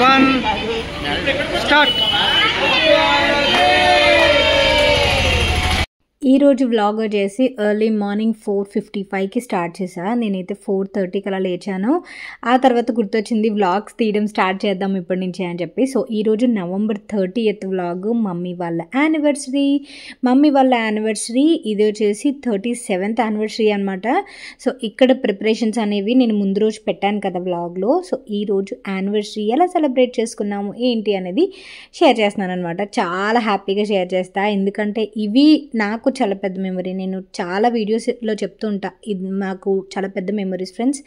1 start. ఈరోజు vlog వచ్చేసి early morning 4:55కి start చేసా. నేనైతే 4:30కి అలా లేచాను. ఆ తర్వాత గుర్తొచ్చింది వ్లాగ్స్ తీయడం స్టార్ట్ చేద్దాం ఇప్పటి నుంచి అని చెప్పి. సో ఈరోజు November 30th వ్లాగ్ మమ్మీ వాళ్ళ యానివర్సరీ. ఇది వచ్చేసి 37th యానివర్సరీ అనమాట. సో ఇక్కడ ప్రిపరేషన్స్ అనేవి నేను ముందు రోజు పెట్టాను కదా వ్లాగ్లో. సో ఈరోజు యానివర్సరీ ఎలా సెలబ్రేట్ చేసుకున్నాము ఏంటి అనేది షేర్ చేస్తున్నాను అనమాట. చాలా హ్యాపీగా షేర్ చేస్తా, ఎందుకంటే ఇవి నాకు చాలా పెద్ద మెమరీ. నేను చాలా వీడియోస్లో చెప్తూ ఉంటా, ఇది నాకు చాలా పెద్ద మెమరీస్ ఫ్రెండ్స్.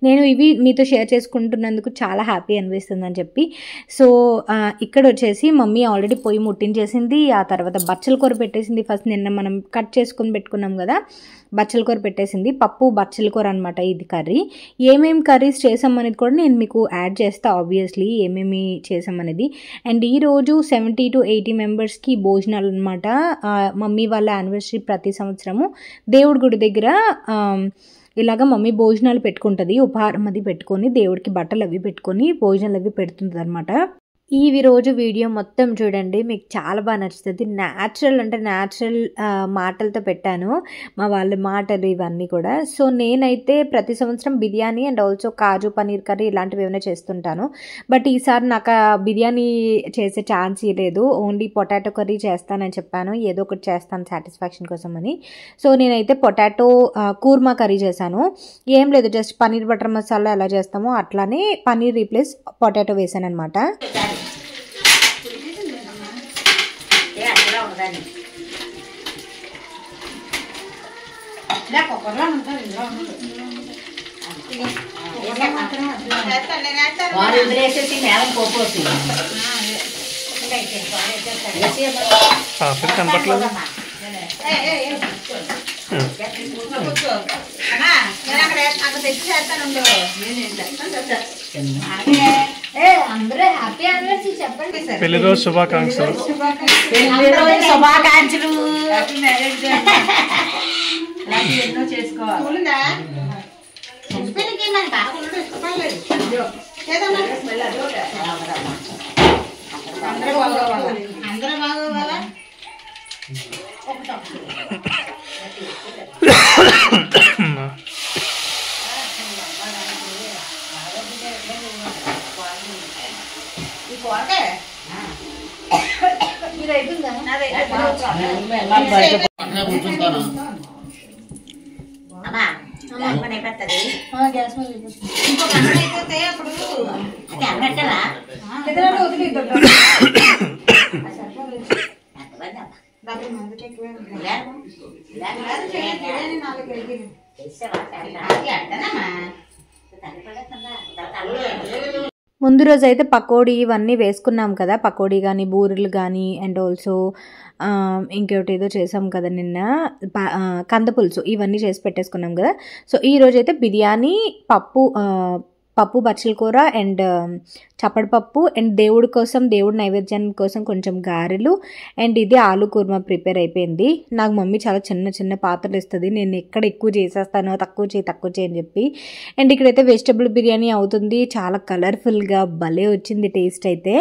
నేను ఇవి మీతో షేర్ చేసుకుంటున్నందుకు చాలా హ్యాపీ అనిపిస్తుంది అని చెప్పి. సో ఇక్కడ వచ్చేసి మమ్మీ ఆల్రెడీ పొయ్యి ముట్టించేసింది. ఆ తర్వాత బచ్చల కూర పెట్టేసింది. ఫస్ట్ నిన్న మనం కట్ చేసుకొని పెట్టుకున్నాం కదా, బచ్చల కూర పెట్టేసింది. పప్పు బచ్చల కూర అనమాట ఇది కర్రీ. ఏమేమి కర్రీస్ చేసామనేది కూడా నేను మీకు యాడ్ చేస్తా ఆబ్వియస్లీ, ఏమేమి చేసామనేది. అండ్ ఈరోజు 70 to 80 మెంబర్స్కి భోజనాలు అనమాట. మమ్మీ వాళ్ళ యానివర్సరీ ప్రతి సంవత్సరము దేవుడి గుడి దగ్గర ఇలాగ మమ్మీ భోజనాలు పెట్టుకుంటుంది. ఉపహారం అది పెట్టుకొని దేవుడికి బట్టలు అవి పెట్టుకొని భోజనాలు అవి పెడుతుంది అనమాట. ఈ రోజు వీడియో మొత్తం చూడండి, మీకు చాలా బాగా నచ్చుతుంది. న్యాచురల్ మాటలతో పెట్టాను, మా వాళ్ళ మాటలు ఇవన్నీ కూడా. సో నేనైతే ప్రతి సంవత్సరం biryani and also kaju paneer curry ఇలాంటివి ఏమైనా చేస్తుంటాను. బట్ ఈసారి నాకు బిర్యానీ చేసే ఛాన్స్ లేదు, ఓన్లీ పొటాటో కర్రీ చేస్తానని చెప్పాను. ఏదో ఒకటి చేస్తాను సాటిస్ఫాక్షన్ కోసం అని. సో నేనైతే పొటాటో కూర్మా కర్రీ చేశాను. ఏం లేదు, జస్ట్ పనీర్ బటర్ మసాలా ఎలా చేస్తామో అట్లానే పనీర్ రీప్లేస్ పొటాటో వేసాను అనమాట. కనపట్లేదు. పెళ్లి రోజు శుభాకాంక్షలు. ఎన్నో చేసుకోవాలి. అందరూ బాగోవాలా? ముందు రోజు అయితే పకోడీ ఇవన్నీ వేసుకున్నాం కదా, పకోడీ కానీ బూరెలు కానీ అండ్ ఆల్సో ఇంకోటి ఏదో చేసాం కదా నిన్న, కందపులుసు, ఇవన్నీ చేసి పెట్టేసుకున్నాం కదా. సో ఈరోజు అయితే బిర్యానీ, పప్పు బచ్చల కూర అండ్ చప్పడిపప్పు అండ్ దేవుడి నైవేద్యం కోసం కొంచెం గారెలు అండ్ ఇది ఆలు కుర్మా ప్రిపేర్ అయిపోయింది. నాకు మమ్మీ చాలా చిన్న పాత్రలు ఇస్తుంది, నేను ఎక్కడ ఎక్కువ చేసేస్తానో తక్కువ చేయి అని చెప్పి. అండ్ ఇక్కడైతే వెజిటబుల్ బిర్యానీ అవుతుంది, చాలా కలర్ఫుల్గా భలే వచ్చింది టేస్ట్ అయితే.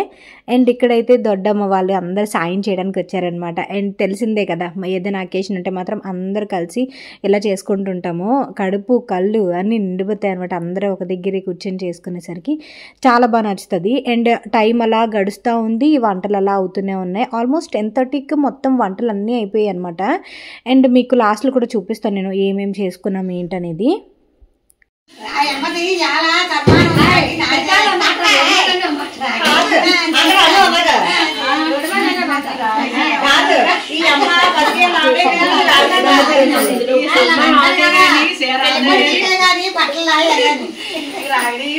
అండ్ ఇక్కడైతే దొడ్డమ్మ వాళ్ళు అందరు సాయం చేయడానికి వచ్చారనమాట. అండ్ తెలిసిందే కదా, ఏదైనా అకేషన్ ఉంటే మాత్రం అందరు కలిసి ఇలా చేసుకుంటుంటాము. కడుపు కళ్ళు అన్నీ నిండిపోతాయి అనమాట, అందరూ ఒక దగ్గర కూర్చొని చేసుకునేసరికి చాలా బాగా నచ్చుతుంది. అండ్ టైం అలా గడుస్తూ ఉంది, వంటలు అలా అవుతూనే ఉన్నాయి. ఆల్మోస్ట్ 10:30కి మొత్తం వంటలు అన్నీ అయిపోయాయి అనమాట. అండ్ మీకు లాస్ట్లో కూడా చూపిస్తాను నేను ఏమేమి చేసుకున్నాం ఏంటనేది.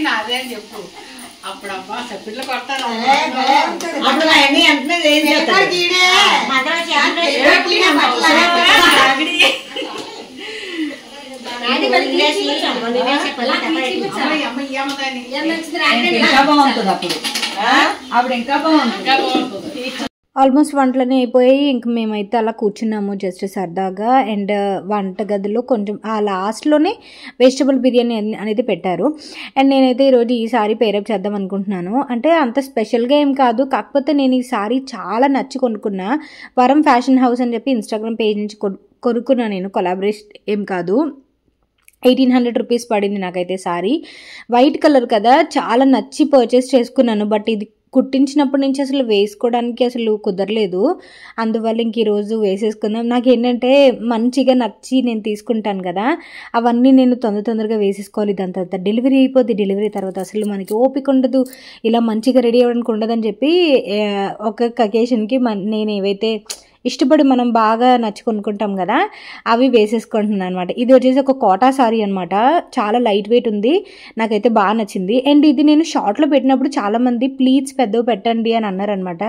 నాదే అని చెప్పు. అప్పుడమ్మా సప్పిట్లు కొడతాను. అప్పుడు ఇంకా బాగుంటుంది. ఆల్మోస్ట్ వంటలన్నీ అయిపోయాయి. ఇంక మేమైతే అలా కూర్చున్నాము జస్ట్ సరదాగా. అండ్ వంటగదిలో కొంచెం ఆ లాస్ట్లోనే వెజిటబుల్ బిర్యానీ అనేది పెట్టారు. అండ్ నేనైతే ఈరోజు ఈ సారీ పేరప్ చేద్దాం అనుకుంటున్నాను. అంటే అంత స్పెషల్గా ఏం కాదు, కాకపోతే నేను ఈ సారీ చాలా నచ్చి కొనుక్కున్నా. వరం ఫ్యాషన్ హౌస్ అని చెప్పి ఇన్స్టాగ్రామ్ పేజ్ నుంచి కొనుక్కున్నా నేను. కొలాబరేషన్ ఏం కాదు. 1800 రూపీస్ పడింది నాకైతే సారీ. వైట్ కలర్ కదా, చాలా నచ్చి పర్చేస్ చేసుకున్నాను. బట్ ఇది కుట్టించినప్పటి నుంచి అసలు వేసుకోవడానికి అసలు కుదరలేదు. అందువల్ల ఇంక ఈరోజు వేసేసుకుందాం. నాకు ఏంటంటే మంచిగా నచ్చి నేను తీసుకుంటాను కదా, అవన్నీ నేను తొందరగా వేసేసుకోవాలి. దాని తర్వాత డెలివరీ అయిపోద్ది. డెలివరీ తర్వాత అసలు మనకి ఓపిక ఉండదు, ఇలా మంచిగా రెడీ అవ్వడానికి ఉండదని చెప్పి ఒక్కొక్క అకేషన్కి నేను ఏవైతే ఇష్టపడి మనం బాగా నచ్చి కొనుక్కుంటాం కదా, అవి వేసేసుకుంటున్నాను అనమాట. ఇది వచ్చేసి ఒక కోటా సారీ అనమాట. చాలా లైట్ వెయిట్ ఉంది, నాకైతే బాగా నచ్చింది. అండ్ ఇది నేను షార్ట్లో పెట్టినప్పుడు చాలామంది ప్లీట్స్ పెద్దవి పెట్టండి అని అన్నారనమాట.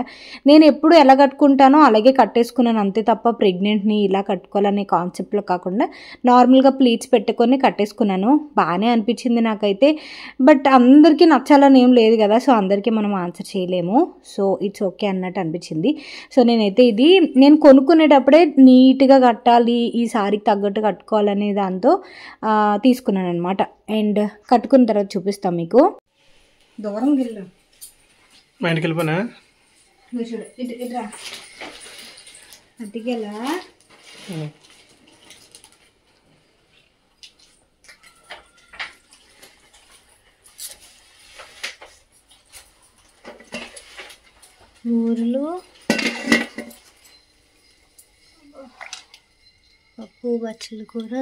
నేను ఎప్పుడు ఎలా కట్టుకుంటానో అలాగే కట్టేసుకున్నాను అంతే తప్ప ప్రెగ్నెంట్ని ఇలా కట్టుకోవాలనే కాన్సెప్ట్లో కాకుండా నార్మల్గా ప్లీట్స్ పెట్టుకొని కట్టేసుకున్నాను. బాగానే అనిపించింది నాకైతే. బట్ అందరికీ నచ్చాలని ఏం లేదు కదా, సో అందరికీ మనం ఆన్సర్ చేయలేము. సో ఇట్స్ ఓకే అన్నట్టు అనిపించింది. సో నేనైతే ఇది నేను కొనుక్కునేటప్పుడే నీట్గా కట్టాలి, ఈ సారీకి తగ్గట్టు కట్టుకోవాలనే దాంతో తీసుకున్నాను అనమాట. అండ్ కట్టుకున్న తర్వాత చూపిస్తాం మీకు. దూరం గిల్లు మా ఇంటికి వెళ్ళిపోయినా చూడు, ఇట్రా అతికెలా ఊర్లు పప్పు బచ్చల కూర.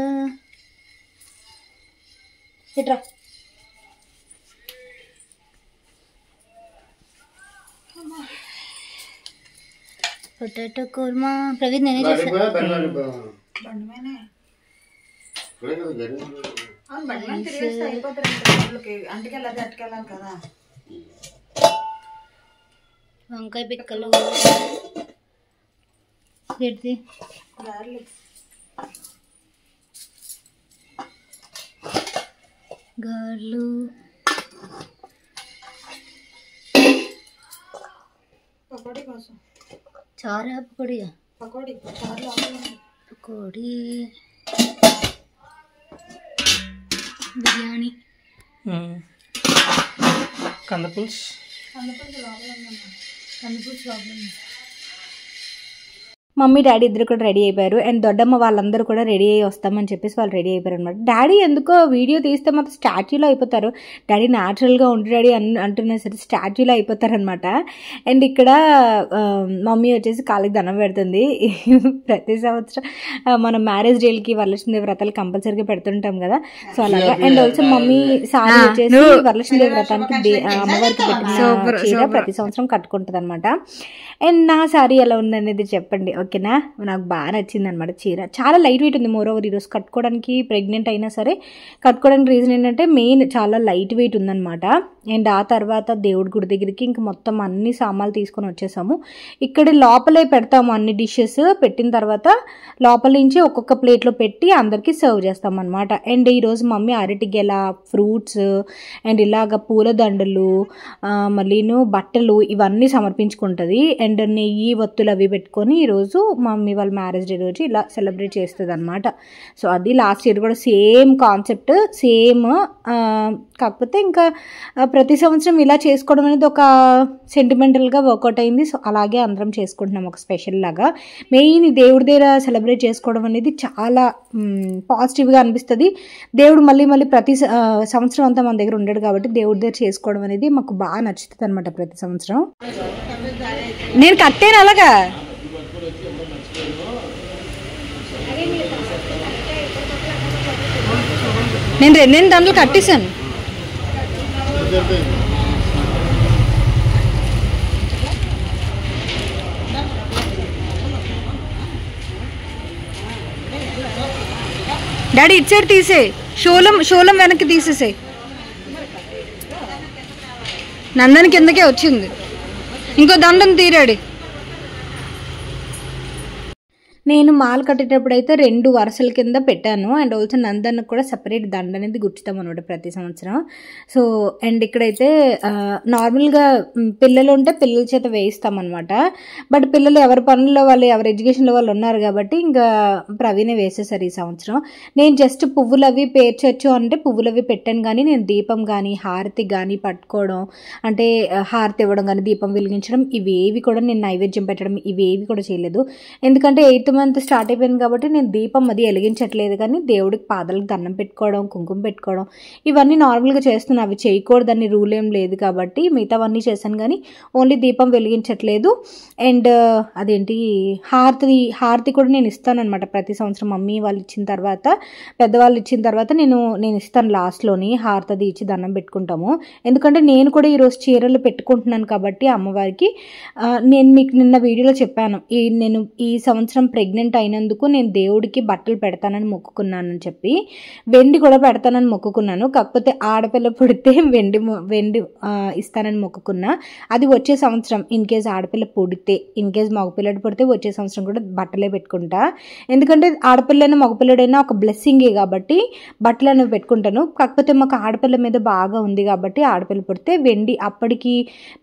ఇట్రా పొటాటో కుర్మా. ప్రవీణ్ నేనే చేశాను. వంకాయ పిక్కలు, గార్లు, పకోడీ కోసం చారా పకోడీ బిర్యానీ, కందపుల్స్ మమ్మీ డాడీ ఇద్దరు కూడా రెడీ అయిపోయారు. అండ్ దొడ్డమ్మ వాళ్ళందరూ కూడా రెడీ అయ్యి వస్తామని చెప్పేసి వాళ్ళు రెడీ అయిపోయారు అనమాట. డాడీ ఎందుకో వీడియో తీస్తే మాత్రం స్టాచ్యూలో అయిపోతారు. డాడీ న్యాచురల్గా ఉండి డాడీ అంటున్నా సరే స్టాచ్యూలో అయిపోతారనమాట. అండ్ ఇక్కడ మమ్మీ వచ్చేసి కాళ్ళకి దండం పెడుతుంది. ప్రతి సంవత్సరం మనం మ్యారేజ్ డేలకి వరలక్ష్మీదేవి వ్రతాలు కంపల్సరీగా పెడుతుంటాం కదా, సో అలాగా. అండ్ ఆల్సో మమ్మీ సారీ వచ్చేసి వరలక్ష్మీదేవి వ్రతానికి అమ్మవారికి పెట్టిన చీర ప్రతి సంవత్సరం కట్టుకుంటుంది అనమాట. అండ్ నా సారీ ఎలా ఉందనేది చెప్పండి, ఓకేనా? నాకు బాగా నచ్చింది అనమాట చీర. చాలా లైట్ వెయిట్ ఉంది. మోర్ ఓవర్ ఈరోజు కట్టుకోవడానికి ప్రెగ్నెంట్ అయినా సరే కట్టుకోవడానికి రీజన్ ఏంటంటే మెయిన్ చాలా లైట్ వెయిట్ ఉందన్నమాట. అండ్ ఆ తర్వాత దేవుడి గుడి దగ్గరికి ఇంక మొత్తం అన్ని సామాన్లు తీసుకొని వచ్చేసాము. ఇక్కడ లోపలే పెడతాము అన్ని డిషెస్. పెట్టిన తర్వాత లోపల నుంచి ఒక్కొక్క ప్లేట్లో పెట్టి అందరికీ సర్వ్ చేస్తాం అనమాట. అండ్ ఈరోజు మమ్మీ అరటి గెల, ఫ్రూట్స్ అండ్ ఇలాగ పూలదండలు, మళ్ళీను బట్టలు ఇవన్నీ సమర్పించుకుంటుంది. అండ్ నెయ్యి వత్తులు అవి పెట్టుకొని ఈరోజు మమ్మీ వాళ్ళ మ్యారేజ్ డే రోజు ఇలా సెలబ్రేట్ చేస్తుంది అనమాట. సో అది లాస్ట్ ఇయర్ కూడా సేమ్ కాన్సెప్ట్, సేమ్. కాకపోతే ఇంకా ప్రతి సంవత్సరం ఇలా చేసుకోవడం అనేది ఒక సెంటిమెంటల్గా వర్కౌట్ అయింది. సో అలాగే అందరం చేసుకుంటున్నాం ఒక స్పెషల్ లాగా. మెయిన్ దేవుడి దగ్గర సెలబ్రేట్ చేసుకోవడం అనేది చాలా పాజిటివ్గా అనిపిస్తుంది. దేవుడు మళ్ళీ ప్రతి సంవత్సరం అంతా మన దగ్గర ఉండడు కాబట్టి దేవుడి దగ్గర చేసుకోవడం అనేది మాకు బాగా నచ్చుతుంది అనమాట ప్రతి సంవత్సరం. నేను కట్టాను అలాగా. నేను 2 దాంట్లో కట్టేశాను. డాడీ ఇటు సైడ్ తీసే, షోలం వెనక్కి తీసేసే. నందని కిందకే వచ్చింది. ఇంకో దండం తీరాడు. నేను మాల కట్టేటప్పుడు అయితే 2 వరుసల కింద పెట్టాను. అండ్ ఆల్సో నందన్నకు కూడా సెపరేట్ దండ అనేది గుచ్చుతాం అనమాట ప్రతి సంవత్సరం. సో అండ్ ఇక్కడైతే నార్మల్గా పిల్లలు ఉంటే పిల్లల చేత వేయిస్తాం అనమాట. బట్ పిల్లలు ఎవరి పనుల్లో వాళ్ళు ఎవరి ఎడ్యుకేషన్లో వాళ్ళు ఉన్నారు కాబట్టి ఇంకా ప్రవీణే వేసేసారు ఈ సంవత్సరం. నేను జస్ట్ పువ్వులు అవి పేర్చొచ్చు అంటే పువ్వులు అవి పెట్టాను, కానీ నేను దీపం కానీ హారతి కానీ పట్టుకోవడం అంటే హారతి ఇవ్వడం కానీ దీపం వెలిగించడం ఇవేవి కూడా నేను నైవేద్యం పెట్టడం ఇవేవి కూడా చేయలేదు. ఎందుకంటే 8th మంత్ స్టార్ట్ అయిపోయింది కాబట్టి నేను దీపం అది వెలిగించట్లేదు. కానీ దేవుడికి పాదాలకు దండం పెట్టుకోవడం, కుంకుమ పెట్టుకోవడం ఇవన్నీ నార్మల్గా చేస్తున్నాను. అవి చేయకూడదని రూల్ ఏం లేదు కాబట్టి మిగతావన్నీ చేశాను, కానీ ఓన్లీ దీపం వెలిగించట్లేదు. అండ్ అదేంటి హారతి కూడా నేను ఇస్తాను అనమాట ప్రతి సంవత్సరం. మమ్మీ వాళ్ళు ఇచ్చిన తర్వాత పెద్దవాళ్ళు ఇచ్చిన తర్వాత నేను ఇస్తాను లాస్ట్లోని హారతి ఇచ్చి దండం పెట్టుకుంటాము. ఎందుకంటే నేను కూడా ఈరోజు చీరలు పెట్టుకుంటున్నాను కాబట్టి అమ్మవారికి నేను మీకు నిన్న వీడియోలో చెప్పాను, నేను ఈ సంవత్సరం ప్రెగ్నెంట్ అయినందుకు నేను దేవుడికి బట్టలు పెడతానని మొక్కుకున్నానని చెప్పి, వెండి కూడా పెడతానని మొక్కుకున్నాను. కాకపోతే ఆడపిల్ల పుడితే వెండి ఇస్తానని మొక్కుకున్నా. అది వచ్చే సంవత్సరం ఇన్ కేస్ ఆడపిల్ల పుడితే, ఇన్ కేస్ మగపిల్లడు పుడితే వచ్చే సంవత్సరం కూడా బట్టలే పెట్టుకుంటా. ఎందుకంటే ఆడపిల్లైనా మగపిల్లడైనా ఒక బ్లెస్సింగే కాబట్టి బట్టలు అనేవి పెట్టుకుంటాను. కాకపోతే మాకు ఆడపిల్ల మీద బాగా ఉంది కాబట్టి ఆడపిల్ల పుడితే వెండి, అప్పటికి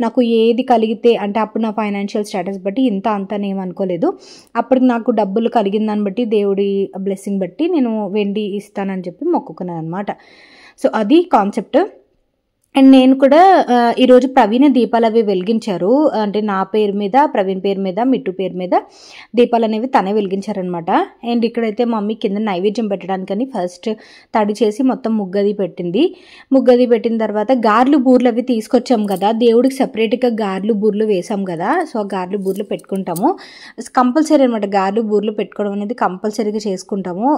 నాకు ఏది కలిగితే అంటే అప్పుడు నా ఫైనాన్షియల్ స్టేటస్ బట్టి ఇంత అంతనేం అనుకోలేదు, అప్పటికి నాకు డబ్బులు కలిగిన దాన్ని బట్టి దేవుడి బ్లెస్సింగ్ బట్టి నేను వెండి ఇస్తానని చెప్పి మొక్కుకున్నాను అనమాట. సో అది కాన్సెప్ట్. అండ్ నేను కూడా ఈరోజు ప్రవీణ్ దీపాలు అవి వెలిగించారు. అంటే నా పేరు మీద, ప్రవీణ్ పేరు మీద, మిట్టు పేరు మీద దీపాలు అనేవి తనే వెలిగించారనమాట. అండ్ ఇక్కడైతే మమ్మీ కింద నైవేద్యం పెట్టడానికని ఫస్ట్ తడి చేసి మొత్తం ముగ్గది పెట్టింది. ముగ్గది పెట్టిన తర్వాత గార్లు బూర్లు అవి తీసుకొచ్చాం కదా, దేవుడికి సెపరేట్గా గార్లు బూర్లు వేసాం కదా. సో ఆ గార్లు బూర్లు పెట్టుకుంటాము కంపల్సరీ అనమాట. గార్లు బూర్లు పెట్టుకోవడం అనేది కంపల్సరీగా చేసుకుంటాము.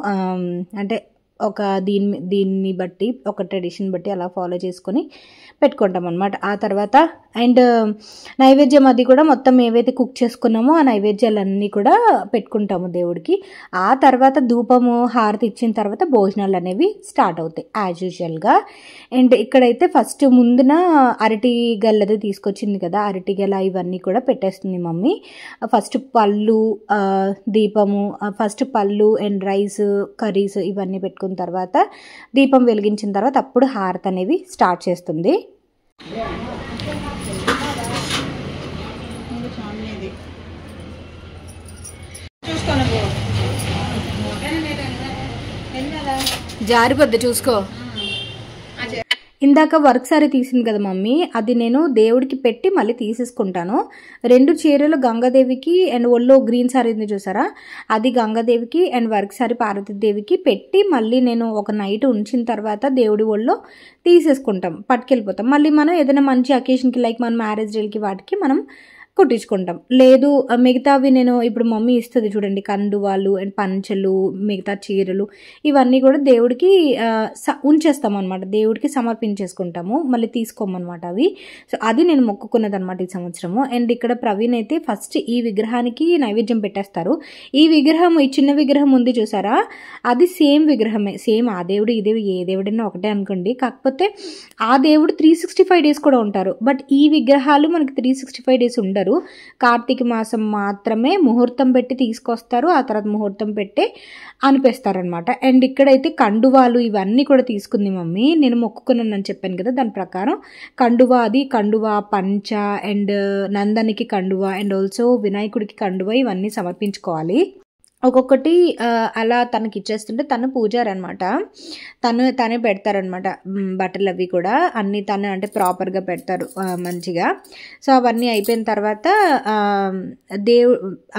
అంటే ఒక దీన్ని బట్టి ఒక ట్రెడిషన్ బట్టి అలా ఫాలో చేసుకొని పెట్టుకుంటాం అనమాట. ఆ తర్వాత అండ్ నైవేద్యం అది కూడా మొత్తం ఏవైతే కుక్ చేసుకున్నామో ఆ నైవేద్యాలన్నీ కూడా పెట్టుకుంటాము దేవుడికి. ఆ తర్వాత ధూపము హారతి ఇచ్చిన తర్వాత భోజనాలు అనేవి స్టార్ట్ అవుతాయి యాజ్ యూజువల్గా. అండ్ ఇక్కడైతే ఫస్ట్ ముందున అరటి గల్లది తీసుకొచ్చింది కదా, అరటి గెల ఇవన్నీ కూడా పెట్టేస్తుంది మమ్మీ. ఫస్ట్ పళ్ళు, దీపము, ఫస్ట్ పళ్ళు అండ్ రైస్, కర్రీస్ ఇవన్నీ పెట్టుకున్న తర్వాత దీపం వెలిగించిన తర్వాత అప్పుడు హారతి అనేవి స్టార్ట్ చేస్తుంది. జారిపోద్ది చూసుకో. ఇందాక వర్క్ సారీ తీసింది కదా మమ్మీ, అది నేను దేవుడికి పెట్టి మళ్ళీ తీసేసుకుంటాను. 2 చీరలు గంగాదేవికి అండ్ ఒళ్ళో గ్రీన్ సారీ ఉంది చూసారా, అది గంగాదేవికి అండ్ వర్క్ సారీ పార్వతీదేవికి పెట్టి మళ్ళీ నేను ఒక నైట్ ఉంచిన తర్వాత దేవుడి ఒళ్ళో తీసేసుకుంటాం, పట్టుకెళ్ళిపోతాం. మళ్ళీ మనం ఏదైనా మంచి అకేషన్కి లైక్ మన మ్యారేజ్ డేకి వాటికి మనం కుట్టించుకుంటాం. లేదు మిగతావి నేను ఇప్పుడు మమ్మీ ఇస్తుంది చూడండి, కండువాలు అండ్ పంచెలు, మిగతా చీరలు ఇవన్నీ కూడా దేవుడికి ఉంచేస్తాం అనమాట, దేవుడికి సమర్పించేసుకుంటాము, మళ్ళీ తీసుకోమన్నమాట అవి. సో అది నేను మొక్కుకున్నది అనమాట ఈ సంవత్సరము. అండ్ ఇక్కడ ప్రవీణ్ అయితే ఫస్ట్ ఈ విగ్రహానికి నైవేద్యం పెట్టేస్తారు. ఈ విగ్రహం, ఈ చిన్న విగ్రహం ఉంది చూసారా, అది సేమ్ విగ్రహమే, సేమ్ ఆ దేవుడు ఈ దేవుడు ఏ దేవుడైనా ఒకటే అనుకోండి. కాకపోతే ఆ దేవుడు 365 డేస్ కూడా ఉంటారు. బట్ ఈ విగ్రహాలు మనకి 365 డేస్ ఉండరు. కార్తీక మాసం మాత్రమే ముహూర్తం పెట్టి తీసుకొస్తారు, ఆ తర్వాత ముహూర్తం పెట్టి అనిపిస్తారనమాట. అండ్ ఇక్కడైతే కండువాలు ఇవన్నీ కూడా తీసుకుంది మమ్మీ. నేను మొక్కుకున్నానని చెప్పాను కదా, దాని ప్రకారం కండువా, పంచ అండ్ నందనికి కండువా అండ్ ఆల్సో వినాయకుడికి కండువా ఇవన్నీ సమర్పించుకోవాలి. ఒక్కొక్కటి అలా తనకి ఇచ్చేస్తుంటే తను పూజారి అనమాట, తనే పెడతారనమాట బట్టలు అవి కూడా అన్నీ తను అంటే ప్రాపర్గా పెడతారు మంచిగా. సో అవన్నీ అయిపోయిన తర్వాత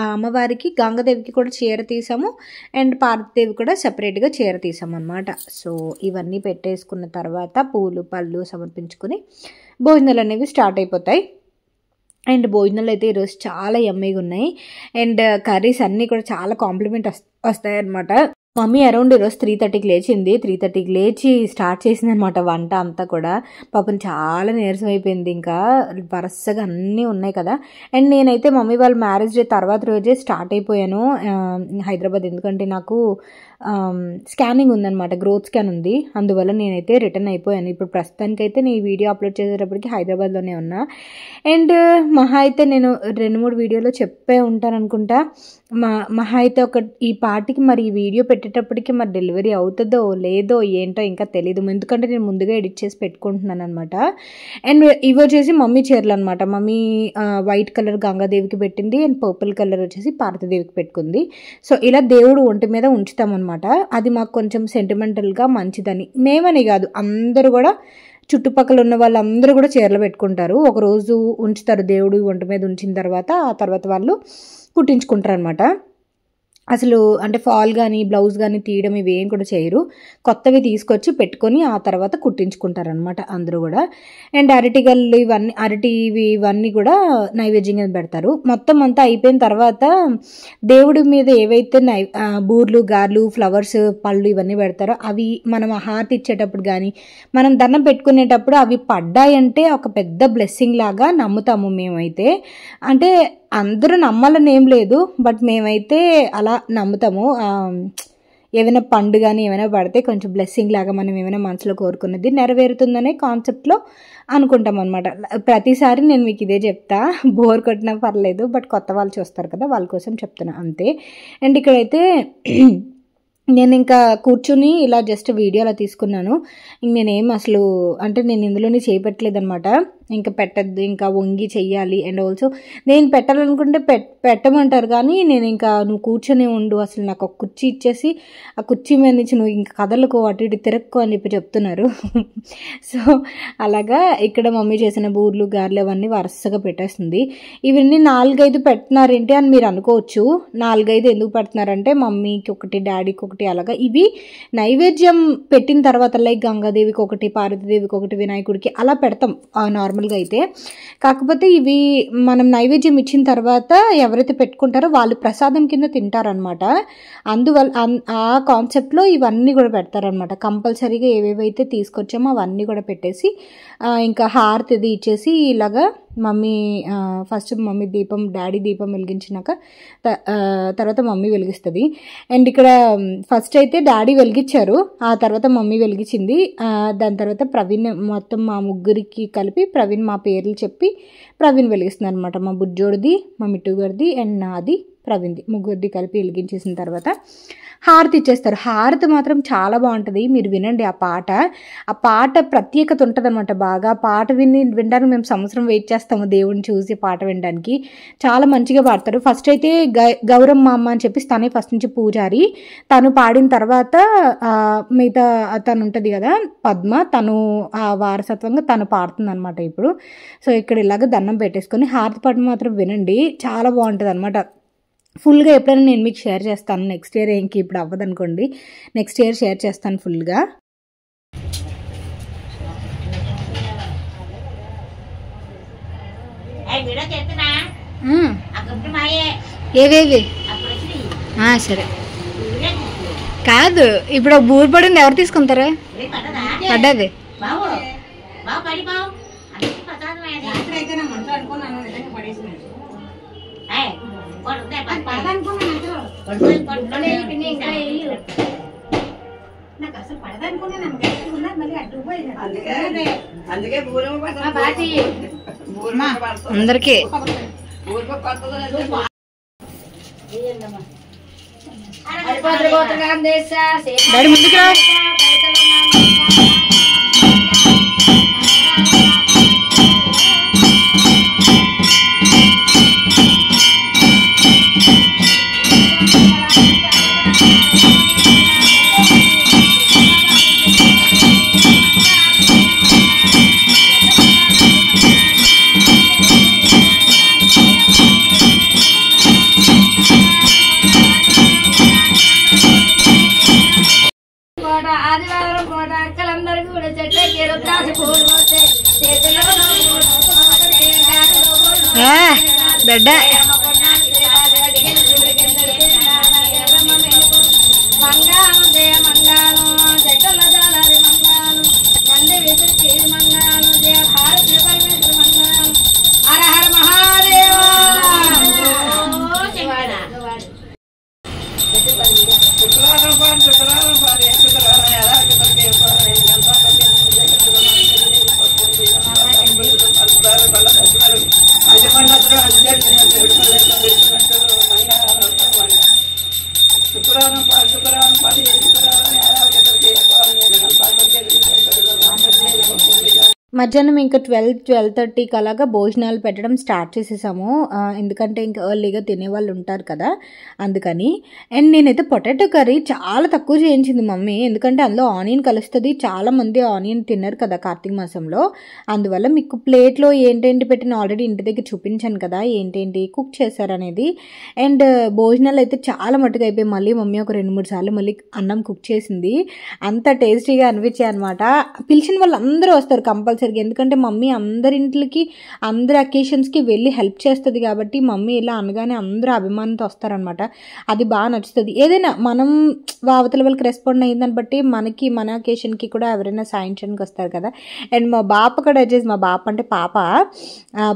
అమ్మవారికి గంగాదేవికి కూడా చీర తీసాము అండ్ పార్వతీదేవి కూడా సెపరేట్గా చీర తీసాము అనమాట. సో ఇవన్నీ పెట్టేసుకున్న తర్వాత పూలు పళ్ళు సమర్పించుకొని భోజనాలు అనేవి స్టార్ట్ అయిపోతాయి. అండ్ భోజనాలు అయితే ఈరోజు చాలా యమ్మీగా ఉన్నాయి. అండ్ కర్రీస్ అన్నీ కూడా చాలా కాంప్లిమెంట్ వస్తాయి అనమాట. మమ్మీ అరౌండ్ ఈరోజు 3:30కి లేచింది. 3:30కి లేచి స్టార్ట్ చేసింది అనమాట వంట అంతా కూడా. పాపం చాలా నీరసం అయిపోయింది. ఇంకా వరుసగా అన్నీ ఉన్నాయి కదా. అండ్ నేనైతే మమ్మీ వాళ్ళ మ్యారేజ్ డే తర్వాత రోజే స్టార్ట్ అయిపోయాను హైదరాబాద్. ఎందుకంటే నాకు స్కానింగ్ ఉందన్నమాట, గ్రోత్ స్కాన్ ఉంది. అందువల్ల నేనైతే రిటర్న్ అయిపోయాను. ఇప్పుడు ప్రస్తుతానికైతే నేను ఈ వీడియో అప్లోడ్ చేసేటప్పటికి హైదరాబాద్లోనే ఉన్నా. అండ్ మహా అయితే నేను 2-3 వీడియోలో చెప్పే ఉంటాను అనుకుంటా. మహా అయితే ఈ పార్టీకి మరి ఈ వీడియో పెట్టేటప్పటికి మరి డెలివరీ అవుతుందో లేదో ఏంటో ఇంకా తెలీదు. ఎందుకంటే నేను ముందుగా ఎడిట్ చేసి పెట్టుకుంటున్నాను అనమాట. అండ్ ఇవి వచ్చేసి మమ్మీ చీరలు అనమాట. మమ్మీ వైట్ కలర్ గంగాదేవికి పెట్టింది అండ్ పర్పుల్ కలర్ వచ్చేసి పార్వతీదేవికి పెట్టుకుంది. సో ఇలా దేవుడు ఒంటి మీద ఉంచుతామన్నమాట. అది మాకు కొంచెం సెంటిమెంటల్గా మంచిదని. మేమని కాదు, అందరూ కూడా చుట్టుపక్కల ఉన్న వాళ్ళందరూ కూడా చీరలు పెట్టుకుంటారు. ఒకరోజు ఉంచుతారు దేవుడు ఒంటి మీద ఉంచిన తర్వాత, ఆ తర్వాత వాళ్ళు కుట్టించుకుంటారు అనమాట. అసలు అంటే ఫాల్ కానీ బ్లౌజ్ కానీ తీయడం ఇవేం కూడా చేయరు. కొత్తవి తీసుకొచ్చి పెట్టుకొని ఆ తర్వాత కుట్టించుకుంటారనమాట అందరూ కూడా. అండ్ అరటిగల్లు ఇవన్నీ కూడా నైవేద్యంగా పెడతారు. మొత్తం అంతా అయిపోయిన తర్వాత దేవుడి మీద ఏవైతే బూర్లు, గార్లు, ఫ్లవర్స్, పళ్ళు ఇవన్నీ పెడతారో అవి మనం హారతి ఇచ్చేటప్పుడు కానీ మనం దండం పెట్టుకునేటప్పుడు అవి పడ్డాయంటే ఒక పెద్ద బ్లెస్సింగ్ లాగా నమ్ముతాము మేమైతే. అంటే అందరూ నమ్మాలని ఏం లేదు, బట్ మేమైతే అలా నమ్ముతాము. ఏమైనా పండు కానీ ఏమైనా పడితే కొంచెం బ్లెస్సింగ్ లాగా మనం ఏమైనా మనసులో కోరుకున్నది నెరవేరుతుందనే కాన్సెప్ట్లో అనుకుంటాం అనమాట. ప్రతిసారి నేను మీకు ఇదే చెప్తా, బోర్ కొట్టినా పర్లేదు, బట్ కొత్త వాళ్ళు చూస్తారు కదా వాళ్ళ కోసం చెప్తున్నా అంతే. అండ్ ఇక్కడైతే నేను ఇంకా కూర్చుని ఇలా జస్ట్ వీడియో అలా తీసుకున్నాను. నేనేం అసలు అంటే నేను ఇందులోనే చేయపెట్టలేదనమాట. ఇంకా పెట్టద్దు, ఇంకా వంగి చెయ్యాలి. అండ్ ఆల్సో నేను పెట్టాలనుకుంటే పెట్టమంటారు, కానీ నేను ఇంకా నువ్వు కూర్చొని ఉండు, అసలు నాకు ఒక కుర్చీ ఇచ్చేసి ఆ కుర్చీ మీద నుంచి నువ్వు ఇంకా కదలకు అటు ఇటు తిరక్కో అని చెప్తున్నారు. సో అలాగా ఇక్కడ మమ్మీ చేసిన బూర్లు, గారెలు అవన్నీ వరుసగా పెట్టేస్తుంది. ఇవన్నీ 4-5 పెట్టినారేంటి అని మీరు అనుకోవచ్చు. 4-5 ఎందుకు పెడుతున్నారంటే మమ్మీకి ఒకటి, డాడీకి ఒకటి, అలాగా ఇవి నైవేద్యం పెట్టిన తర్వాత లైక్ గంగాదేవికి ఒకటి, పార్వతీదేవికి ఒకటి, వినాయకుడికి అలా పెడతాం నార్మల్గా అయితే. కాకపోతే ఇవి మనం నైవేద్యం ఇచ్చిన తర్వాత ఎవరైతే పెట్టుకుంటారో వాళ్ళు ప్రసాదం కింద తింటారనమాట. అందువల్ల ఆ కాన్సెప్ట్లో ఇవన్నీ కూడా పెడతారనమాట. కంపల్సరీగా ఏవేవైతే తీసుకొచ్చామో అవన్నీ కూడా పెట్టేసి ఇంకా హారతిది ఇచ్చేసి ఇలాగా మమ్మీ ఫస్ట్ మమ్మీ దీపం, డాడీ దీపం వెలిగించినాక తర్వాత మమ్మీ వెలిగిస్తుంది. అండ్ ఇక్కడ ఫస్ట్ అయితే డాడీ వెలిగించారు, ఆ తర్వాత మమ్మీ వెలిగించింది. దాని తర్వాత ప్రవీణ్, మొత్తం మా ముగ్గురికి కలిపి ప్రవీణ్ మా పేర్లు చెప్పి ప్రవీణ్ వెలిగిస్తుంది అనమాట. మా బుజ్జోడిది, మా మిట్టుగారిది అండ్ నాది, ప్రవీణ్ది, ముగ్గురిది కలిపి వెలిగించేసిన తర్వాత హారతి ఇచ్చేస్తారు. హారతి మాత్రం చాలా బాగుంటుంది, మీరు వినండి. ఆ పాట ప్రత్యేకత ఉంటుంది అనమాట. బాగా పాట వినడానికి మేము సంవత్సరం వెయిట్ చేస్తాము దేవుడిని చూసి పాట వినడానికి. చాలా మంచిగా పాడతారు. ఫస్ట్ అయితే గౌరమ్మ అమ్మ అని చెప్పి తనే ఫస్ట్ నుంచి పూజారి, తను పాడిన తర్వాత మిగతా తను ఉంటుంది కదా పద్మ, తను ఆ వారసత్వంగా తను పాడుతుంది అనమాట ఇప్పుడు. సో ఇక్కడ ఇలాగ దండం పెట్టేసుకొని హారతి పాట మాత్రం వినండి, చాలా బాగుంటుంది అనమాట. ఫుల్గా ఎప్పుడైనా నేను మీకు షేర్ చేస్తాను. నెక్స్ట్ ఇయర్ ఏంకి ఇప్పుడు అవ్వదు అనుకోండి, నెక్స్ట్ ఇయర్ షేర్ చేస్తాను ఫుల్గా. ఏవేవి సరే కాదు, ఇప్పుడు బూరు పడింది ఎవరు తీసుకుంటారా? పడ్డది అందరికి డాడీ ముందుకు రా. ఆదివారం పూట అక్కలందరూ కూడా చెట్లకి బిడ్డ మంగా మధ్యాహ్నం ఇంకా 12-12:30కి అలాగా భోజనాలు పెట్టడం స్టార్ట్ చేసేసాము. ఎందుకంటే ఇంకా ఎర్లీగా తినేవాళ్ళు ఉంటారు కదా అందుకని. అండ్ నేనైతే పొటాటో కర్రీ చాలా తక్కువ చేయించింది మమ్మీ, ఎందుకంటే అందులో ఆనియన్ కలుస్తుంది. చాలామంది ఆనియన్ తిన్నారు కదా కార్తీక మాసంలో, అందువల్ల మీకు ప్లేట్లో ఏంటేంటి పెట్టిన ఆల్రెడీ ఇంటి దగ్గర చూపించాను కదా ఏంటేంటి కుక్ చేశారనేది. అండ్ భోజనాలు అయితే చాలా మట్టుగా అయిపోయి మళ్ళీ మమ్మీ ఒక 2-3 సార్లు మళ్ళీ అన్నం కుక్ చేసింది. అంత టేస్టీగా అనిపించాయి అనమాట. పిలిచిన వాళ్ళు అందరూ వస్తారు కంపల్సరీగా, ఎందుకంటే మమ్మీ అందరింట్లకి అందరి అకేషన్స్కి వెళ్ళి హెల్ప్ చేస్తుంది కాబట్టి మమ్మీ ఇలా అనగానే అందరూ అభిమానంతో వస్తారనమాట. అది బాగా నచ్చుతుంది. ఏదైనా మనం అవతల వాళ్ళకి రెస్పాండ్ అయ్యిందని బట్టి మనకి మన అకేషన్కి కూడా ఎవరైనా సాయించడానికి వస్తారు కదా. అండ్ మా బాప కూడా వచ్చేసి, మా బాప అంటే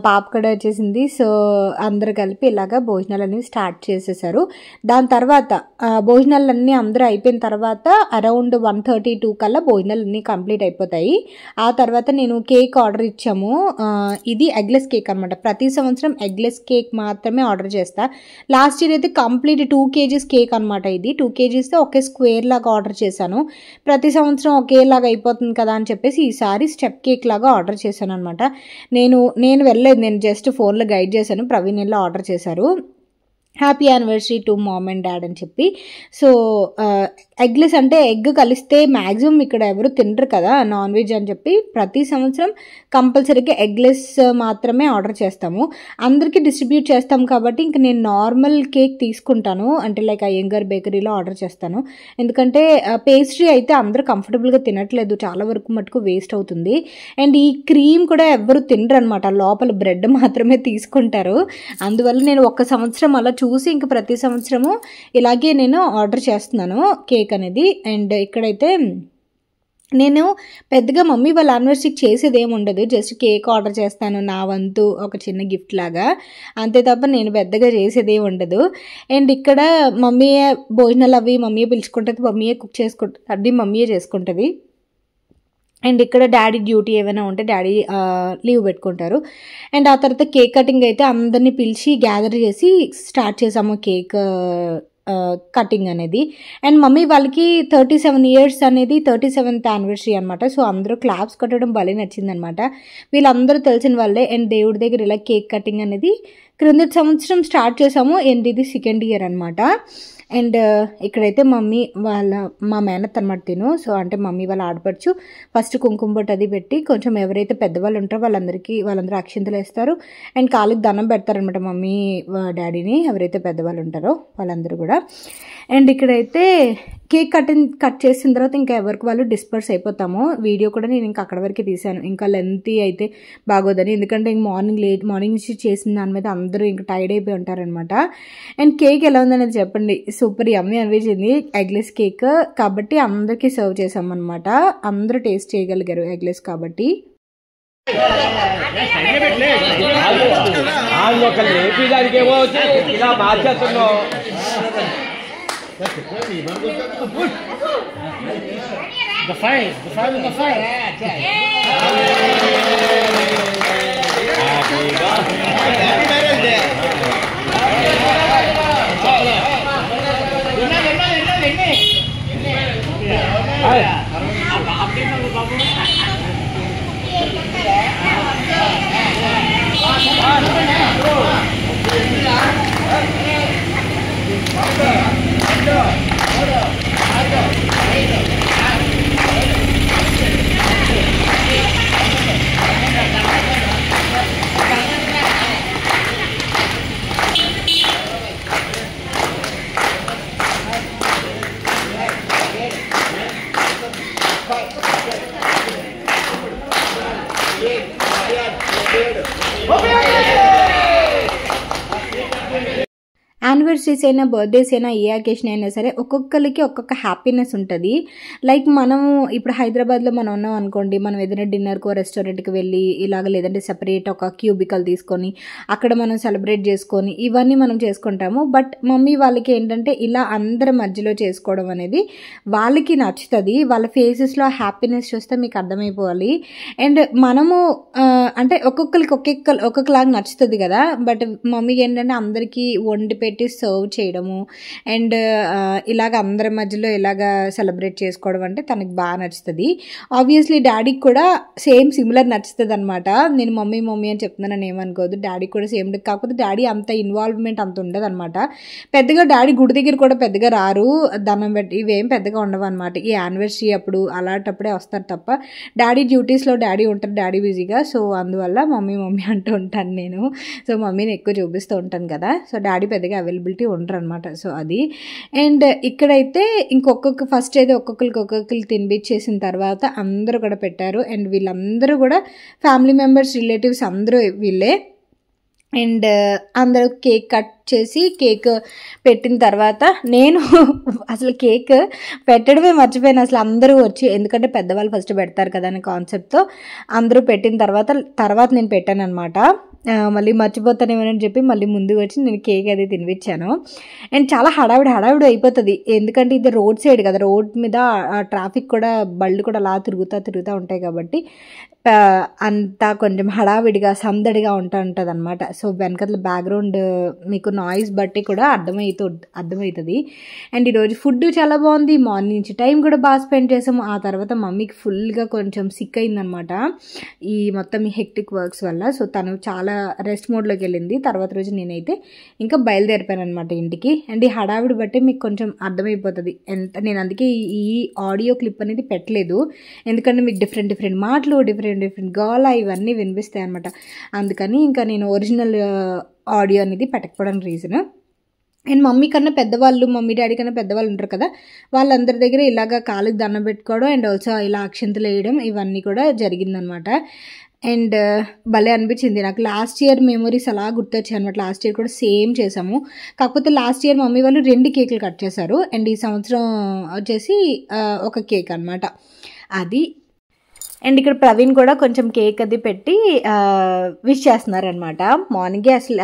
పాప కూడా వచ్చేసింది. సో అందరూ కలిపి ఇలాగా భోజనాలు అనేవి స్టార్ట్ చేసేసారు. దాని తర్వాత భోజనాలన్నీ అందరూ అయిపోయిన తర్వాత అరౌండ్ 1:32 కల్లా భోజనాలు అన్నీ కంప్లీట్ అయిపోతాయి. ఆ తర్వాత నేను కేక్ ఆర్డర్ ఇచ్చాము. ఇది ఎగ్లెస్ కేక్ అనమాట. ప్రతి సంవత్సరం ఎగ్లెస్ కేక్ మాత్రమే ఆర్డర్ చేస్తా. లాస్ట్ ఇయర్ అయితే కంప్లీట్ 2 kgs కేక్ అనమాట. ఇది 2 kgsతో ఒకే స్క్వేర్ లాగా ఆర్డర్ చేశాను. ప్రతి సంవత్సరం ఒకేలాగా అయిపోతుంది కదా అని చెప్పేసి ఈసారి స్టెప్ కేక్ లాగా ఆర్డర్ చేశాను అనమాట. నేను వెళ్ళలేదు, నేను జస్ట్ ఫోన్లో గైడ్ చేశాను. ప్రవీణ్ ఇలా ఆర్డర్ చేశారు, happy anniversary to mom and dad అని చెప్పి. సో ఎగ్లెస్ అంటే ఎగ్ కలిస్తే మ్యాక్సిమం ఇక్కడ ఎవరు తినరు కదా నాన్ వెజ్ అని చెప్పి ప్రతి సంవత్సరం కంపల్సరీగా ఎగ్లెస్ మాత్రమే ఆర్డర్ చేస్తాము. అందరికీ డిస్ట్రిబ్యూట్ చేస్తాం కాబట్టి ఇంక నేను నార్మల్ కేక్ తీసుకుంటాను, అంటే లైక్ అయ్యంగార్ బేకరీలో ఆర్డర్ చేస్తాను. ఎందుకంటే పేస్ట్రీ అయితే అందరూ కంఫర్టబుల్గా తినట్లేదు, చాలా వరకు మటుకు వేస్ట్ అవుతుంది. అండ్ ఈ క్రీమ్ కూడా ఎవరు తినరు అనమాట, లోపల బ్రెడ్ మాత్రమే తీసుకుంటారు. అందువల్ల నేను ఒక్క సంవత్సరం అలా చూసి ఇంక ప్రతి సంవత్సరము ఇలాగే నేను ఆర్డర్ చేస్తున్నాను కేక్ అనేది. అండ్ ఇక్కడైతే నేను పెద్దగా మమ్మీ వాళ్ళ యానివర్సరీకి చేసేది ఏమి ఉండదు, జస్ట్ కేక్ ఆర్డర్ చేస్తాను నా వంతు ఒక చిన్న గిఫ్ట్ లాగా, అంతే తప్ప నేను పెద్దగా చేసేది ఏమి ఉండదు. అండ్ ఇక్కడ మమ్మీయే భోజనాలు అవి మమ్మీయే పిలుచుకుంటుంది, మమ్మీయే కుక్ చేసుకుంటుంది, అది మమ్మీయే చేసుకుంటుంది. అండ్ ఇక్కడ డాడీ డ్యూటీ ఏమైనా ఉంటే డాడీ లీవ్ పెట్టుకుంటారు. అండ్ ఆ తర్వాత కేక్ కటింగ్ అయితే అందరినీ పిలిచి గ్యాదర్ చేసి స్టార్ట్ చేసాము కేక్ కటింగ్ అనేది. అండ్ మమ్మీ వాళ్ళకి 37 years అనేది 37th యానివర్సరీ అనమాట. సో అందరూ క్లాప్స్ కొట్టడం భలే నచ్చిందనమాట. వీళ్ళందరూ తెలిసిన వాళ్ళే. అండ్ దేవుడి దగ్గర ఇలా కేక్ కటింగ్ అనేది క్రింద సంవత్సరం స్టార్ట్ చేసాము. అండ్ ఇది 2nd year అనమాట. అండ్ ఇక్కడైతే మమ్మీ మా మేనత్ అనమాట తిను, సో అంటే మమ్మీ వాళ్ళ ఆడపడుచు ఫస్ట్ కుంకుమ బొట్టు అది పెట్టి కొంచెం ఎవరైతే పెద్దవాళ్ళు ఉంటారో వాళ్ళందరూ అక్షింతలు వేస్తారు. అండ్ కాళ్ళకి దండం పెడతారనమాట మమ్మీ డాడీని, ఎవరైతే పెద్దవాళ్ళు ఉంటారో వాళ్ళందరూ కూడా. అండ్ ఇక్కడైతే కేక్ కట్ చేసిన తర్వాత ఇంకా ఎవరికి వాళ్ళు డిస్పర్స్ అయిపోతాము. వీడియో కూడా నేను ఇంకా అక్కడ వరకు తీసాను, ఇంకా లెంతీ అయితే బాగోదని, ఎందుకంటే ఇంక మార్నింగ్ నుంచి చేసిన దాని మీద అందరూ ఇంకా టైర్డ్ అయిపోయి ఉంటారనమాట. అండ్ కేక్ ఎలా ఉందనేది చెప్పండి, సూపర్ యమ్మీ అనిపించింది. ఎగ్లెస్ కేక్ కాబట్టి అందరికీ సర్వ్ చేసామన్నమాట. అందరూ టేస్ట్ చేయగలిగారు ఎగ్లెస్ కాబట్టి. The five with the five. Anniversaries అయినా బర్త్డేస్ అయినా ఏ అకేషన్ అయినా సరే ఒక్కొక్కరికి ఒక్కొక్క హ్యాపీనెస్ ఉంటుంది. లైక్ మనము ఇప్పుడు హైదరాబాద్లో మనం ఉన్నాం అనుకోండి, మనం ఏదైనా డిన్నర్కో రెస్టారెంట్కి వెళ్ళి ఇలాగ, లేదంటే సెపరేట్ ఒక క్యూబికల్ తీసుకొని అక్కడ మనం సెలబ్రేట్ చేసుకొని ఇవన్నీ మనం చేసుకుంటాము. బట్ మమ్మీ వాళ్ళకి ఏంటంటే ఇలా అందరి మధ్యలో చేసుకోవడం అనేది వాళ్ళకి నచ్చుతుంది. వాళ్ళ ఫేసెస్లో హ్యాపీనెస్ చూస్తే మీకు అర్థమైపోవాలి. అండ్ మనము అంటే ఒక్కొక్కరికి ఒక్కొక్కలాగా నచ్చుతుంది కదా. బట్ మమ్మీకి ఏంటంటే అందరికీ వండి పెట్టి రిలేటివ్స్ సర్వ్ చేయడము అండ్ ఇలాగ అందరి మధ్యలో ఇలాగ సెలబ్రేట్ చేసుకోవడం అంటే తనకి బాగా నచ్చుతుంది. ఆబ్వియస్లీ డాడీకి కూడా సేమ్ సిమిలర్ నచ్చుతుంది అనమాట. నేను మమ్మీ అని చెప్తున్నాను ఏమనుకోదు, డాడీకి కూడా సేమ్. కాకపోతే డాడీ అంత ఇన్వాల్వ్మెంట్ అంత ఉండదు అనమాట. పెద్దగా డాడీ గుడి దగ్గర కూడా పెద్దగా రారు, దండం పెట్టి ఇవేం పెద్దగా ఉండవు అనమాట. ఈ యానివర్సరీ అప్పుడు అలాంటప్పుడే వస్తారు తప్ప డాడీ డ్యూటీస్లో డాడీ ఉంటారు, డాడీ బిజీగా. సో అందువల్ల మమ్మీ అంటూ ఉంటాను నేను. సో మమ్మీని ఎక్కువ చూపిస్తూ ఉంటాను కదా, సో డాడీ పెద్దగా అవైలబిలిటీ ఉంటారు అనమాట. సో అది. అండ్ ఇక్కడైతే ఫస్ట్ అయితే ఒక్కొక్కరికి తినిపించేసిన తర్వాత అందరూ కూడా పెట్టారు. అండ్ వీళ్ళందరూ కూడా ఫ్యామిలీ మెంబర్స్, రిలేటివ్స్ అందరూ వీళ్ళే. అండ్ అందరూ కేక్ కట్ చేసి కేక్ పెట్టిన తర్వాత నేను అసలు కేక్ పెట్టడమే మర్చిపోయాను. అసలు అందరూ వచ్చి, ఎందుకంటే పెద్దవాళ్ళు ఫస్ట్ పెడతారు కదా అనే కాన్సెప్ట్తో అందరూ పెట్టిన తర్వాత నేను పెట్టాను అనమాట. మళ్ళీ మర్చిపోతానేమని చెప్పి మళ్ళీ ముందుకు వచ్చి నేను కేక్ అది తినిపించాను. అండ్ చాలా హడావిడి అయిపోతుంది, ఎందుకంటే ఇది రోడ్ సైడ్ కదా, రోడ్ మీద ట్రాఫిక్ కూడా బళ్ళు కూడా అలా తిరుగుతూ ఉంటాయి కాబట్టి అంతా కొంచెం హడావిడిగా సందడిగా ఉంటుంది అనమాట. సో వెనకట్ల బ్యాక్గ్రౌండ్ మీకు నాయిస్ బట్టి కూడా అర్థమవుతుంది. అండ్ ఈరోజు ఫుడ్ చాలా బాగుంది, మార్నింగ్ నుంచి టైం కూడా బాగా స్పెండ్ చేసాము. ఆ తర్వాత మమ్మీకి ఫుల్గా కొంచెం సిక్ అయిందనమాట ఈ మొత్తం ఈ హెక్టిక్ వర్క్స్ వల్ల. సో తను చాలా రెస్ట్ మోడ్లోకి వెళ్ళింది. తర్వాత రోజు నేనైతే ఇంకా బయలుదేరిపోయాను అనమాట ఇంటికి. అండ్ ఈ హడావిడి బట్టి మీకు కొంచెం అర్థమైపోతుంది నేను అందుకే ఈ ఆడియో క్లిప్ అనేది పెట్టలేదు, ఎందుకంటే మీకు డిఫరెంట్ మాటలు, డిఫరెంట్ గోల ఇవన్నీ వినిపిస్తాయి అనమాట. అందుకని ఇంకా నేను ఒరిజినల్ ఆడియో అనేది పెట్టకపోవడానికి రీజన్. అండ్ మమ్మీ డాడీ కన్నా పెద్దవాళ్ళు ఉంటారు కదా, వాళ్ళందరి దగ్గర ఇలాగ కాళ్ళకి దండం పెట్టుకోవడం అండ్ ఆల్సో ఇలా అక్షంతలు వేయడం ఇవన్నీ కూడా జరిగిందనమాట. అండ్ భలే అనిపించింది నాకు. లాస్ట్ ఇయర్ మెమరీస్ అలా గుర్తొచ్చాయి అనమాట. లాస్ట్ ఇయర్ కూడా సేమ్ చేసాము, కాకపోతే లాస్ట్ ఇయర్ మమ్మీ వాళ్ళు 2 కేకులు కట్ చేశారు. అండ్ ఈ సంవత్సరం వచ్చేసి ఒక కేక్ అనమాట అది. అండ్ ఇక్కడ ప్రవీణ్ కూడా కొంచెం కేక్ అది పెట్టి విష్ చేస్తున్నారనమాట.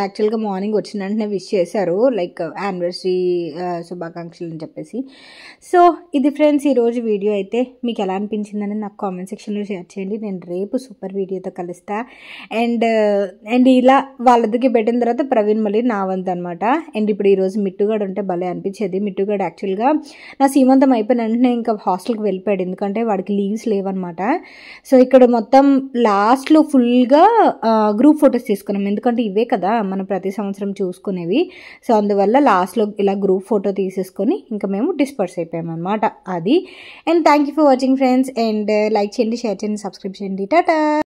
యాక్చువల్గా మార్నింగ్ వచ్చిన వెంటనే విష్ చేశారు, లైక్ యానివర్సరీ శుభాకాంక్షలు అని చెప్పేసి. సో ఇది ఫ్రెండ్స్ ఈరోజు వీడియో అయితే మీకు ఎలా అనిపించిందని నాకు కామెంట్ సెక్షన్లో షేర్ చేయండి. నేను రేపు సూపర్ వీడియోతో కలుస్తా. అండ్ ఇలా వాళ్ళకి పెట్టిన తర్వాత ప్రవీణ్ మళ్ళీ నా వంతు అనమాట. అండ్ ఇప్పుడు ఈరోజు మిట్టుగాడు ఉంటే భలే అనిపించేది. మిట్టుగాడు యాక్చువల్గా నా సీమంతం అయిపోయిన వెంటనే ఇంకా హాస్టల్కి వెళ్ళిపోయాడు, ఎందుకంటే వాడికి లీవ్స్ లేవన్నమాట. సో ఇక్కడ మొత్తం లాస్ట్లో ఫుల్గా గ్రూప్ ఫొటోస్ తీసుకున్నాం, ఎందుకంటే ఇవే కదా మనం ప్రతి సంవత్సరం చూసుకునేవి. సో అందువల్ల లాస్ట్లో ఇలా గ్రూప్ ఫోటో తీసేసుకొని ఇంకా మేము డిస్పర్స్ అయిపోయాం అనమాట అది. And thank you for watching friends. And like చేయండి, షేర్ చేయండి, సబ్స్క్రైబ్ చేయండి. టాటా.